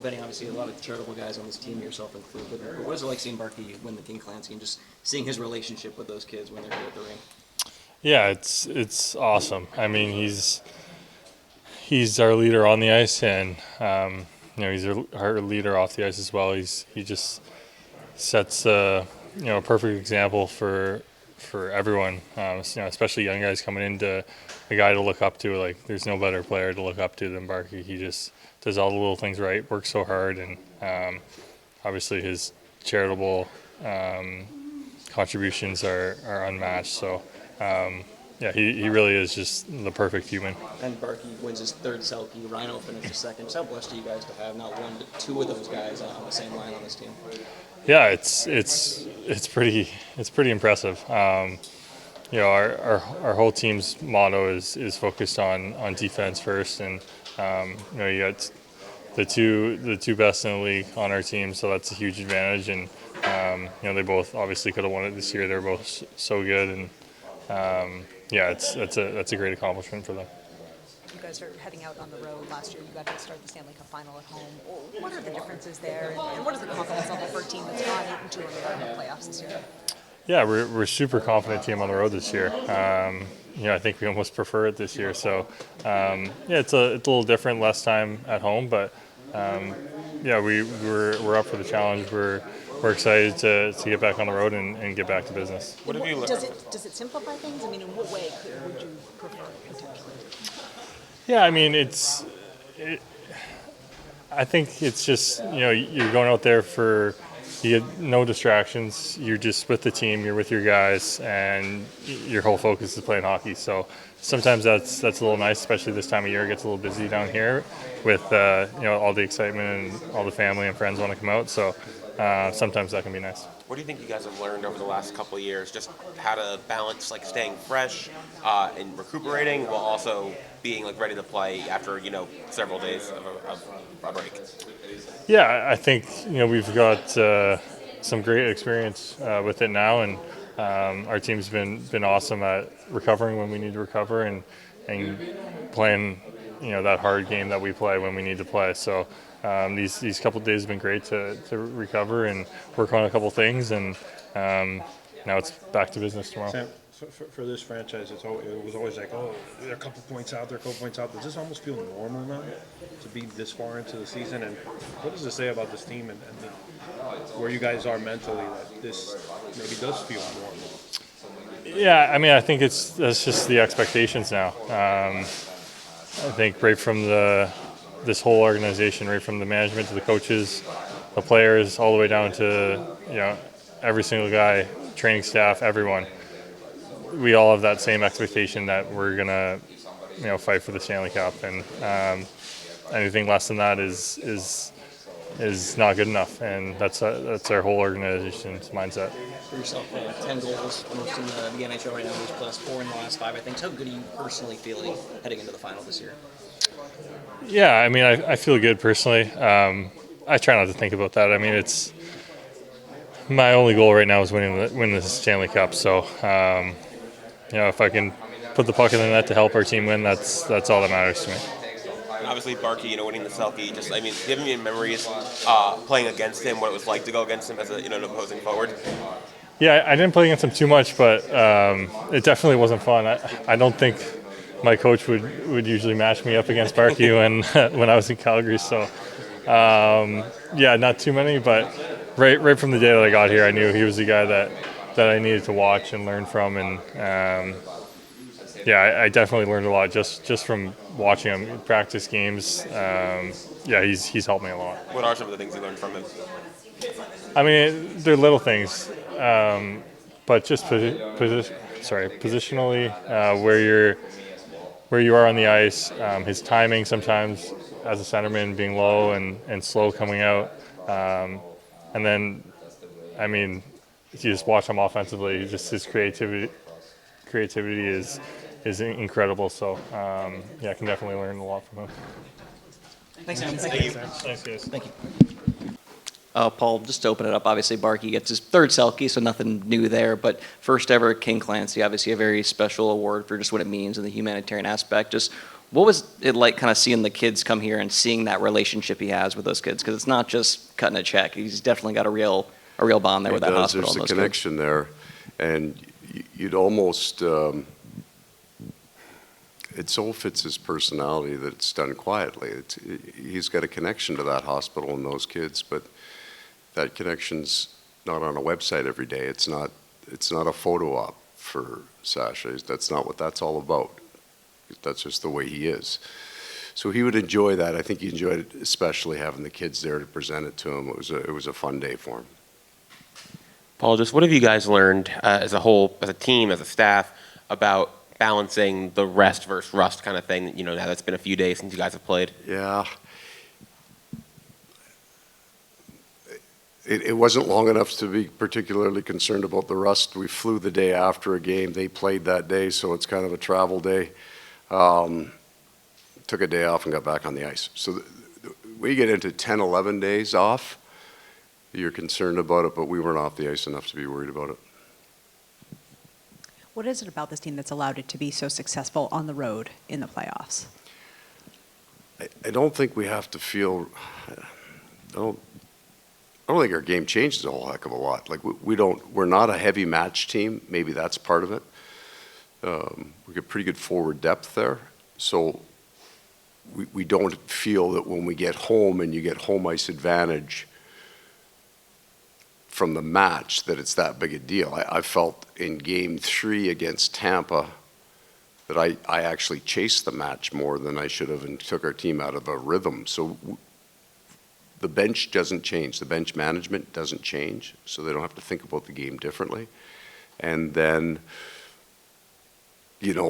Benny, obviously a lot of charitable guys on this team, yourself included. But what is it like seeing Barkey win the King Clancy and just seeing his relationship with those kids when they're here at the ring? Yeah, it's awesome. I mean, he's our leader on the ice, and he's our leader off the ice as well. He just sets a perfect example for everyone. Especially young guys coming into a guy to look up to. Like, there's no better player to look up to than Barkey. He just does all the little things right, works so hard, and obviously his charitable contributions are unmatched. So. Yeah, he really is just the perfect human. And Barkey wins his third Selkie. Rhino finished second. Just how blessed are you guys to have not one but two of those guys on the same line on this team? Yeah, it's pretty impressive. Our whole team's motto is focused on defense first, and you got the two best in the league on our team, so that's a huge advantage. And they both obviously could have won it this year. They're both so good, and that's a great accomplishment for them. You guys are heading out on the road. Last year, you got to start the Stanley Cup final at home. What are the differences there, and what is the confidence level for a team that's gone 8-2 in the playoffs this year? Yeah, we're a super confident team on the road this year. I think we almost prefer it this year. So, it's a little different, less time at home, but we're up for the challenge. We're excited to get back on the road and get back to business. What have you learned? Does it simplify things? I mean, in what way would you prefer potentially? Yeah, I mean, I think it's just, you're going out there you get no distractions. You're just with the team, you're with your guys, and your whole focus is playing hockey. So sometimes that's a little nice, especially this time of year. It gets a little busy down here with, all the excitement and all the family and friends want to come out. So sometimes that can be nice. What do you think you guys have learned over the last couple of years? Just how to balance staying fresh and recuperating while also being ready to play after several days of a break. Yeah, I think we've got some great experience with it now, and our team's been awesome at recovering when we need to recover and playing that hard game that we play when we need to play. So. These couple of days have been great to recover and work on a couple things, and now it's back to business tomorrow. Sam, for this franchise, it was always like, oh, they're a couple points out, Does this almost feel normal now to be this far into the season? And what does it say about this team and where you guys are mentally that this maybe does feel normal? Yeah, I mean, I think that's just the expectations now. I think right from this whole organization, right from the management to the coaches, the players, all the way down to every single guy, training staff, everyone. We all have that same expectation that we're gonna fight for the Stanley Cup, and anything less than that is not good enough, and that's our whole organization's mindset. For yourself, 10 goals, most in the NHL right now, plus 4 in the last 5. I think. So how good are you personally feeling heading into the final this year? Yeah, I mean, I feel good personally. I try not to think about that. I mean, it's my only goal right now is win the Stanley Cup. So, if I can put the puck in the net to help our team win, that's all that matters to me. Obviously, Barkey, winning the Selkie. Just, do you have any memories playing against him? What it was like to go against him as an opposing forward? Yeah, I didn't play against him too much, but it definitely wasn't fun. I don't think my coach would usually match me up against Barkey when I was in Calgary. So, not too many, but right from the day that I got here, I knew he was the guy that I needed to watch and learn from. And I definitely learned a lot just from watching him practice games. He's helped me a lot. What are some of the things you learned from him? I mean, they're little things, but just positionally, where you are on the ice, his timing sometimes as a centerman being low and slow coming out. And then, I mean, if you just watch him offensively, just his creativity is incredible. So, I can definitely learn a lot from him. Thanks, Sam. Thank you. Thanks, guys. Thank you. Paul, just to open it up, obviously Barkey gets his third Selkie, so nothing new there, but first ever King Clancy, obviously a very special award for just what it means in the humanitarian aspect. Just What was it like kind of seeing the kids come here and seeing that relationship he has with those kids? Because it's not just cutting a check. He's definitely got a real bond there with that hospital. There's a connection there, and you'd almost it so fits his personality that it's done quietly. He's got a connection to that hospital and those kids, but that connection's not on a website every day. It's not a photo op for Sasha. That's not what that's all about. That's just the way he is. So he would enjoy that. I think he enjoyed it, especially having the kids there to present it to him. It was a fun day for him. Paul, just what have you guys learned as a whole, as a team, as a staff, about balancing the rest versus rust kind of thing? Now that's been a few days since you guys have played. Yeah. It wasn't long enough to be particularly concerned about the rust. We flew the day after a game. They played that day, so it's kind of a travel day. Took a day off and got back on the ice. So we get into 10, 11 days off. You're concerned about it, but we weren't off the ice enough to be worried about it. What is it about this team that's allowed it to be so successful on the road in the playoffs? I don't think we have to feel. I don't think our game changes a whole heck of a lot. Like we're not a heavy match team. Maybe that's part of it. We get pretty good forward depth there, so we don't feel that when we get home and you get home ice advantage from the match that it's that big a deal. I felt in Game 3 against Tampa that I actually chased the match more than I should have and took our team out of a rhythm. So the bench doesn't change. The bench management doesn't change, so they don't have to think about the game differently. And then,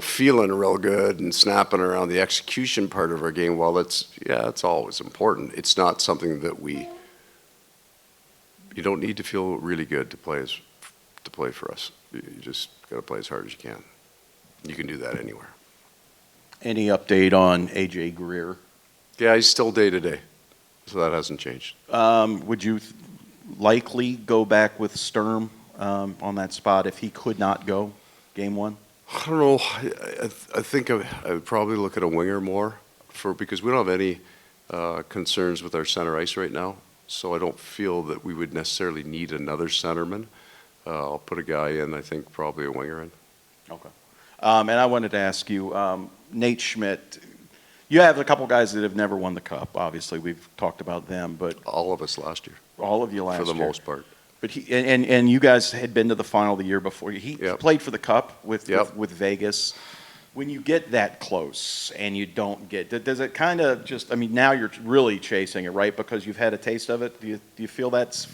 feeling real good and snapping around the execution part of our game, well, it's always important. It's not something that you don't need to feel really good to play for us. You just got to play as hard as you can. You can do that anywhere. Any update on AJ Greer? Yeah, he's still day to day. So that hasn't changed. Would you likely go back with Sturm on that spot if he could not go game 1? I don't know. I think I would probably look at a winger more because we don't have any concerns with our center ice right now. So I don't feel that we would necessarily need another centerman. I'll put a guy in, I think probably a winger in. Okay. And I wanted to ask you, Nate Schmidt, you have a couple guys that have never won the Cup. Obviously, we've talked about them, but All of us last year. all of you last year. For the most part. But he and you guys had been to the final the year before. He Yep. played for the Cup with Vegas. When you get that close and you don't does it kind of just? I mean, now you're really chasing it, right? Because you've had a taste of it. Do you feel that's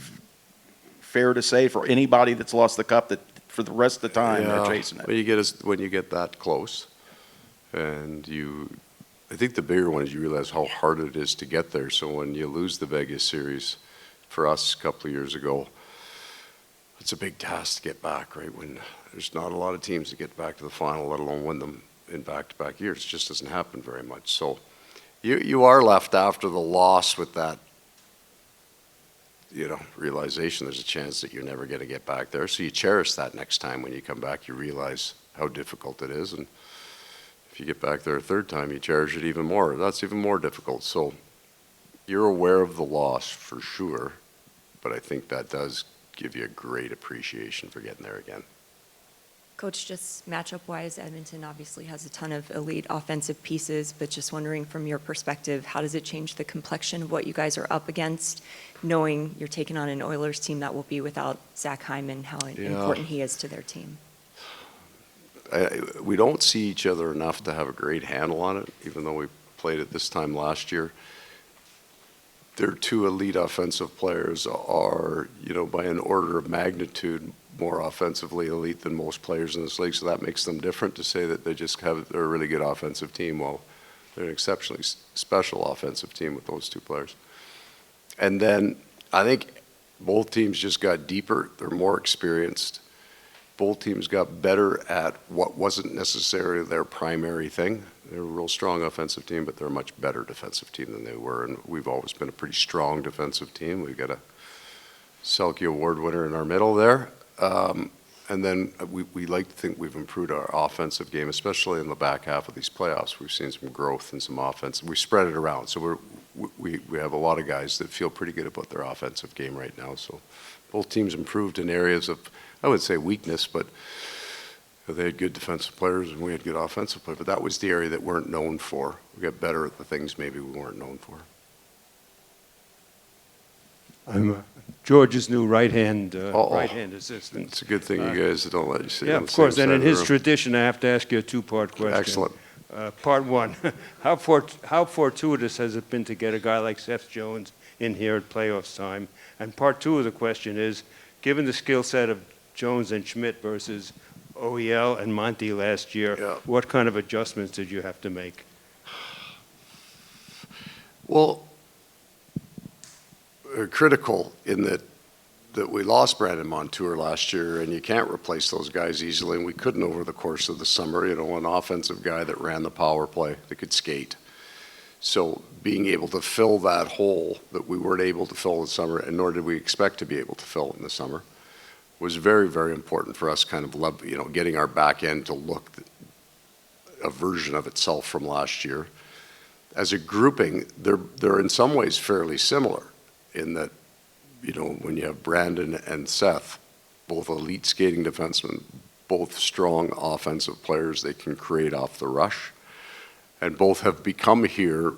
fair to say for anybody that's lost the Cup that for the rest of the time they're chasing it? When you get that close, and I think the bigger one is you realize how hard it is to get there. So when you lose the Vegas series, for us a couple of years ago, it's a big task to get back, right? When there's not a lot of teams that get back to the final, let alone win them in back-to-back years. It just doesn't happen very much. So you are left after the loss with that, realization there's a chance that you're never going to get back there. So you cherish that next time when you come back. You realize how difficult it is. And if you get back there a third time, you cherish it even more. That's even more difficult. So you're aware of the loss for sure, but I think that does give you a great appreciation for getting there again. Coach, just matchup-wise, Edmonton obviously has a ton of elite offensive pieces, but just wondering from your perspective, how does it change the complexion of what you guys are up against, knowing you're taking on an Oilers team that will be without Zach Hyman, how important he is to their team? We don't see each other enough to have a great handle on it, even though we played it this time last year. Their two elite offensive players are, by an order of magnitude, more offensively elite than most players in this league, so that makes them different. To say that they're a really good offensive team, well, they're an exceptionally special offensive team with those two players. And then I think both teams just got deeper. They're more experienced. Both teams got better at what wasn't necessarily their primary thing. They're a real strong offensive team, but they're a much better defensive team than they were, and we've always been a pretty strong defensive team. We've got a Selke Award winner in our middle there. And And then we like to think we've improved our offensive game, especially in the back half of these playoffs. We've seen some growth and some offense. We spread it around, so we have a lot of guys that feel pretty good about their offensive game right now. So both teams improved in areas of, I would say, weakness, but they had good defensive players and we had good offensive players. But that was the area that weren't known for. We got better at the things maybe we weren't known for. I'm George's new right-hand assistant. It's a good thing you guys don't let you sit Yeah, on the of course. same And side in of the his room. tradition, I have to ask you a two-part question. Excellent. Part one, how fortuitous has it been to get a guy like Seth Jones in here at playoffs time? And part two of the question is, given the skill set of Jones and Schmidt versus OEL and Monty last year, Yeah. what kind of adjustments did you have to make? Well, critical in that we lost Brandon Montour last year, and you can't replace those guys easily, and we couldn't over the course of the summer. You know, an offensive guy that ran the power play, that could skate. So being able to fill that hole that we weren't able to fill in the summer, and nor did we expect to be able to fill in the summer, was very, very important for us, kind of, you know, getting our back end to look a version of itself from last year. As a grouping, they're in some ways fairly similar in that, you know, when you have Brandon and Seth, both elite skating defensemen, both strong offensive players, they can create off the rush, and both have become here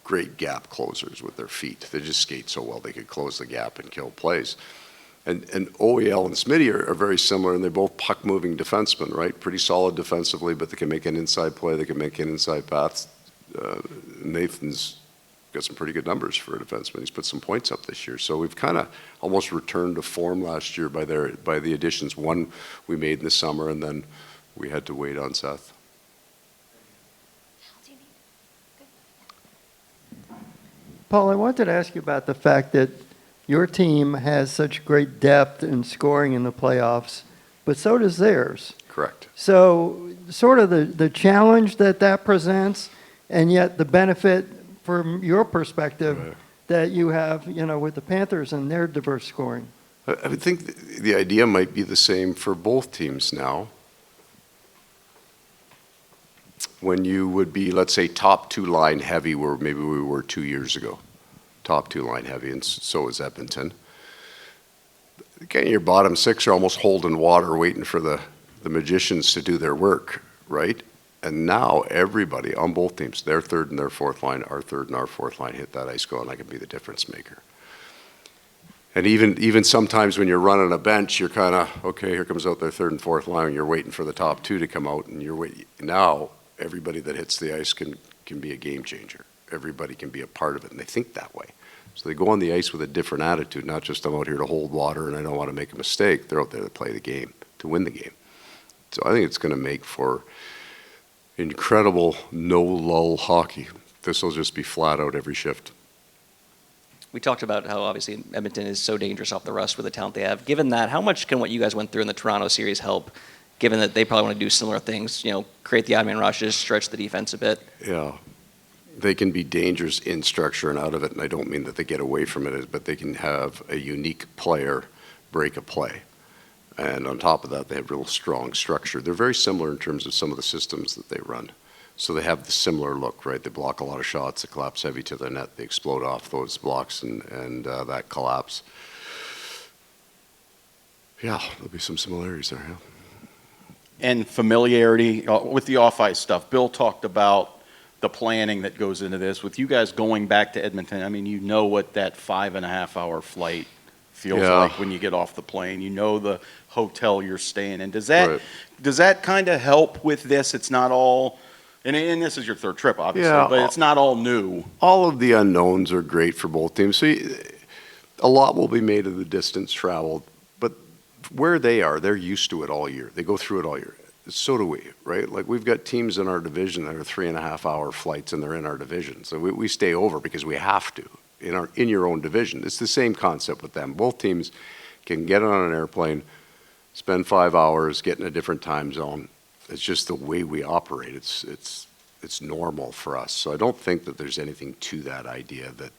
great gap closers with their feet. They just skate so well, they could close the gap and kill plays. And OEL and Smitty are very similar, and they're both puck-moving defensemen, right? Pretty solid defensively, but they can make an inside play, they can make an inside pass. Nathan's got some pretty good numbers for a defenseman. He's put some points up this year. So we've kind of almost returned to form last year by the additions. One we made in the summer, and then we had to wait on Seth. Paul, I wanted to ask you about the fact that your team has such great depth in scoring in the playoffs, but so does theirs. Correct. So sort of the challenge that presents, and yet the benefit from your perspective that you have, you know, with the Panthers and their diverse scoring. I would think the idea might be the same for both teams now. When you would be, let's say, top two line heavy, where maybe we were 2 years ago, top two line heavy, and so is Edmonton. Again, your bottom six are almost holding water, waiting for the magicians to do their work, right? And now everybody on both teams, their third and their fourth line, our third and our fourth line hit that ice goal, and I can be the difference maker. And even sometimes when you're running a bench, you're kind of, okay, here comes out their third and fourth line, and you're waiting for the top two to come out, and you're waiting. Now everybody that hits the ice can be a game changer. Everybody can be a part of it, and they think that way. So they go on the ice with a different attitude, not just I'm out here to hold water and I don't want to make a mistake. They're out there to play the game, to win the game. So I think it's going to make for incredible no-lull hockey. This will just be flat out every shift. We talked about how obviously Edmonton is so dangerous off the rust with the talent they have. Given that, how much can what you guys went through in the Toronto series help, given that they probably want to do similar things, you know, create the odd-man rushes, stretch the defense a bit? Yeah. They can be dangerous in structure and out of it, and I don't mean that they get away from it, but they can have a unique player break a play. And on top of that, they have real strong structure. They're very similar in terms of some of the systems that they run. So they have the similar look, right? They block a lot of shots, they collapse heavy to the net, they explode off those blocks and that collapse. Yeah, there'll be some similarities there, yeah. And familiarity with the off-ice stuff. Bill talked about the planning that goes into this. With you guys going back to Edmonton, I mean, you know what that 5.5-hour flight feels like when you get off the plane. You know the hotel you're staying in. Does that kind of help with this? It's not all, and this is your third trip, obviously, but it's not all new. All of the unknowns are great for both teams. So a lot will be made of the distance traveled, but where they are, they're used to it all year. They go through it all year. So do we, right? Like we've got teams in our division that are 3.5-hour flights, and they're in our division. So we stay over because we have to in your own division. It's the same concept with them. Both teams can get on an airplane, spend 5 hours, get in a different time zone. It's just the way we operate. It's normal for us. So I don't think that there's anything to that idea that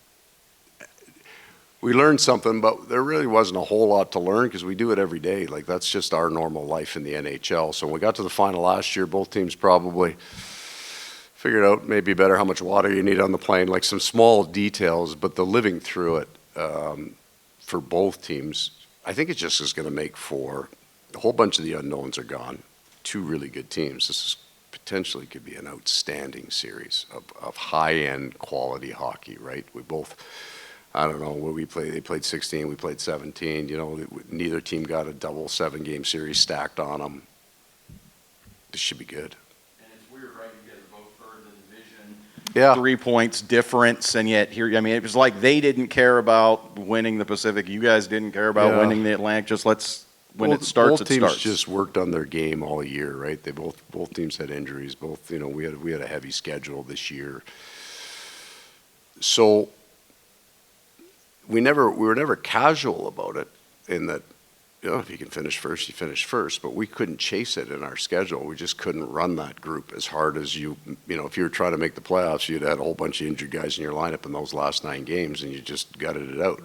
we learned something, but there really wasn't a whole lot to learn because we do it every day. Like, that's just our normal life in the NHL. So when we got to the final last year, both teams probably figured out maybe better how much water you need on the plane, like some small details, but the living through it for both teams, I think it just is going to make for a whole bunch of the unknowns are gone. Two really good teams. This is potentially could be an outstanding series of high-end quality hockey, right? We both, I don't know, where we played, they played 16, we played 17. You know, neither team got a double 7-game series stacked on them. This should be good. And it's weird, right? You guys are both third in the division. Yeah. 3 points difference, and yet here, I mean, it was like they didn't care about winning the Pacific. You guys didn't care about winning the Atlantic. Just when it starts, both teams starts. just worked on their game all year, right? They both teams had injuries. Both, you know, we had a heavy schedule this year. So we were never casual about it in that, you know, if you can finish first, you finish first. But we couldn't chase it in our schedule. We just couldn't run that group as hard as you know, if you were trying to make the playoffs, you'd had a whole bunch of injured guys in your lineup in those last 9 games, and you just gutted it out.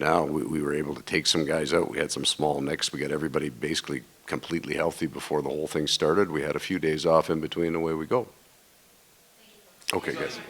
Now we were able to take some guys out. We had some small nicks. We got everybody basically completely healthy before the whole thing started. We had a few days off in between, and away we go. Okay, guys.